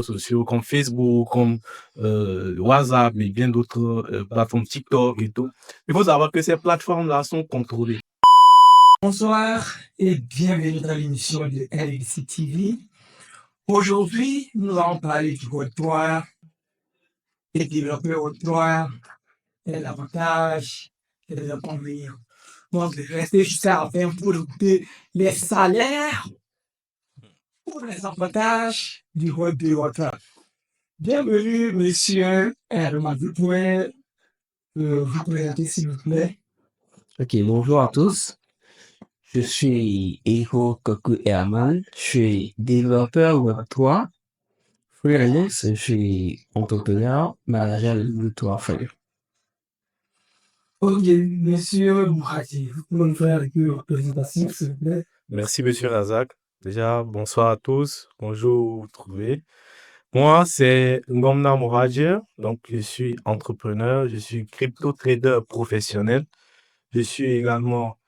sociaux comme Facebook, comme WhatsApp et bien d'autres plateformes TikTok et tout. Il faut savoir que ces plateformes-là sont contrôlées. Bonsoir et bienvenue dans l'émission de LBC TV. Aujourd'hui, nous allons parler du Web 3, et développer Web 3, et l'avantage et les inconvénients. Donc, restez jusqu'à la fin pour écouter les salaires ou les avantages du Web 2 Web 3. Bienvenue, monsieur Herman. Vous pouvez vous présenter, s'il vous plaît. Ok, bonjour à tous. Je suis Ego Koku Herman. Je suis développeur Web3, freelance. Je suis entrepreneur, manager de Web3 Free. Ok, monsieur Mourati, vous pouvez nous faire une présentation, s'il vous plaît. Merci, monsieur Razak. Déjà, bonsoir à tous. Bonjour, où vous trouvez. Moi, c'est Ngomna Mouradir. Donc, je suis entrepreneur, je suis crypto-trader professionnel. Je suis également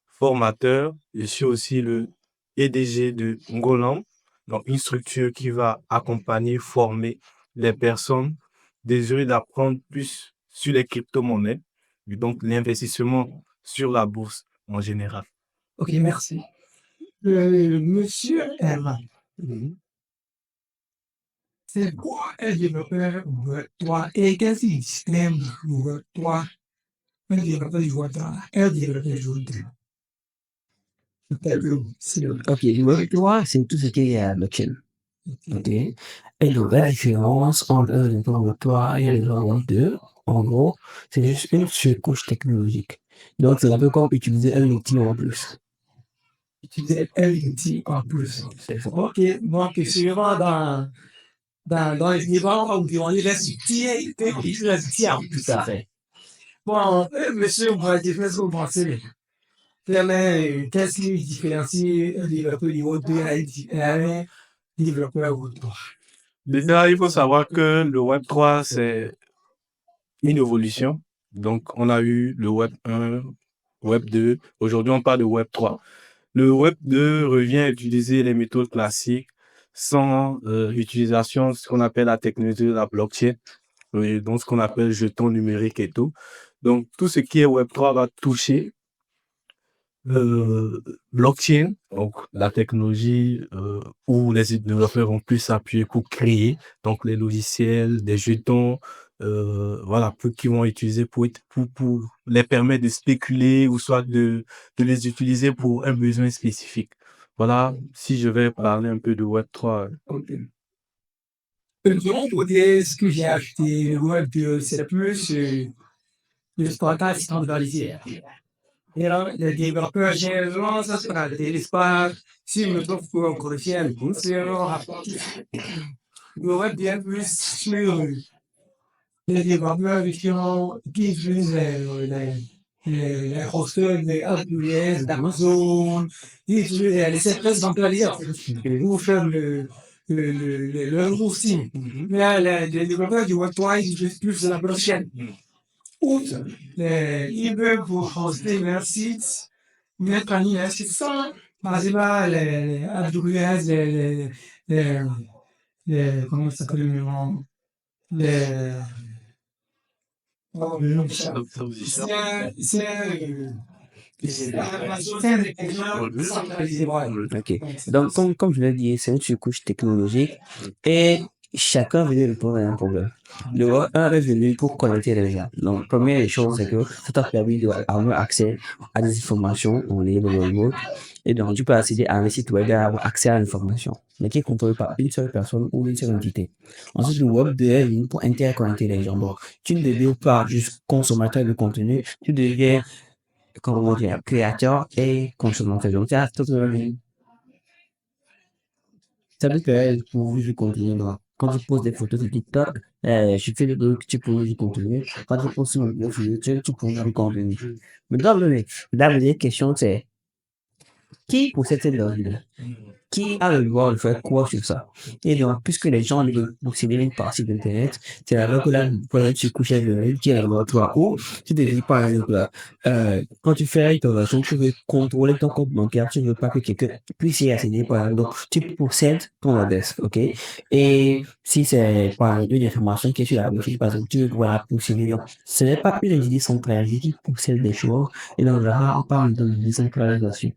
formateur. Je suis aussi le PDG de Ngolam, donc une structure qui va accompagner, former les personnes désireuses d'apprendre plus sur les crypto-monnaies et donc l'investissement sur la bourse en général. Ok, merci. Monsieur Herman, c'est quoi un développeur Web 3 et qu'est-ce qu'il distingue du Web 3? Un développeur du Web 3, un développeur du Web 3. Ok, le Web3, c'est tout ce qui est blockchain. Ok. Et la différence entre un développeur Web3 et un développeur Web2, en gros, c'est juste une surcouche technologique. Donc, c'est un peu comme utiliser un outil en plus. Utiliser un outil en plus. C'est ça. Ok, donc c'est vraiment dans les niveaux où on dit les outils et les outils en plus. Tout à fait. Bon, monsieur Mourati, qu'est-ce que vous pensez? Qu'est-ce qui différencie un développeur du Web 2 et un développeur Web 3? Déjà, il faut savoir que le Web3, c'est une évolution. Donc, on a eu le Web 1, Web 2. Aujourd'hui, on parle de Web 3. Le Web 2 revient à utiliser les méthodes classiques sans utilisation de ce qu'on appelle la technologie de la blockchain, donc ce qu'on appelle jetons numériques et tout. Donc, tout ce qui est Web 3 va toucher blockchain, donc la technologie où les développeurs vont plus s'appuyer pour créer donc les logiciels, des jetons, voilà, qui vont utiliser pour les permettre de spéculer ou soit de les utiliser pour un besoin spécifique. Voilà, si je vais parler un peu de Web3. Ok. De mon côté, ce que j'ai acheté, le Web 2, c'est plus le stockage standardisé. Et là, les développeurs, généralement, ça se passe des espaces, si je me trouve pour un corriger un coup, c'est un rapport. Le Web 2 est plus sur les développeurs qui utilisent les hosters de AWS, d'Amazon, qui utilisent les services centralisés. Pour faire le hosting. Mais les développeurs du Web 3, ils utilisent plus la blockchain. Outre, ils veulent pour hoster leur site, mettre en ligne un site sans passer par les AWS, comment ça s'appelle le nom? Les, oh, le nom, c'est un technologie centralisée. Ok. Donc, comme je l'ai dit, c'est une surcouche technologique et chacun veut répondre à un problème. Le Web 1 est venu pour connecter les gens. Donc, première des choses, c'est que ça t'a permis d'avoir accès à des informations en ligne dans le monde. Et donc, tu peux accéder à un site web et avoir accès à l'information, mais qui est contrôlé par une seule personne ou une seule entité. Ensuite, le Web 2 est venu pour interconnecter les gens. Donc, tu ne deviens pas juste consommateur de contenu, tu deviens comment dire, créateur et consommateur. Donc, ça veut dire que pour du contenu. Donc, quand tu poses des photos sur TikTok, je fais le truc, tu poses du contenu. Quand tu poses sur mon profil YouTube, tu poses du contenu. Mais dans la vraie question, c'est qui possède cette donnée? Qui a le droit de faire quoi sur ça? Et donc, puisque les gens veulent posséder une partie d'Internet, c'est alors que là, voilà, tu couches avec le qui a le droit, toi. Ou, tu te dis, par exemple, là, quand tu fais une transaction, tu veux contrôler ton compte bancaire, tu ne veux pas que quelqu'un puisse y accéder, par exemple. Donc, tu possèdes ton adresse, ok? Et si c'est, par exemple, une information qui est sur la wifi, par exemple, tu veux pouvoir la posséder. Donc, ce n'est pas une entité centralisée qui possède des choses. Et donc, là, on parle de décentralisation.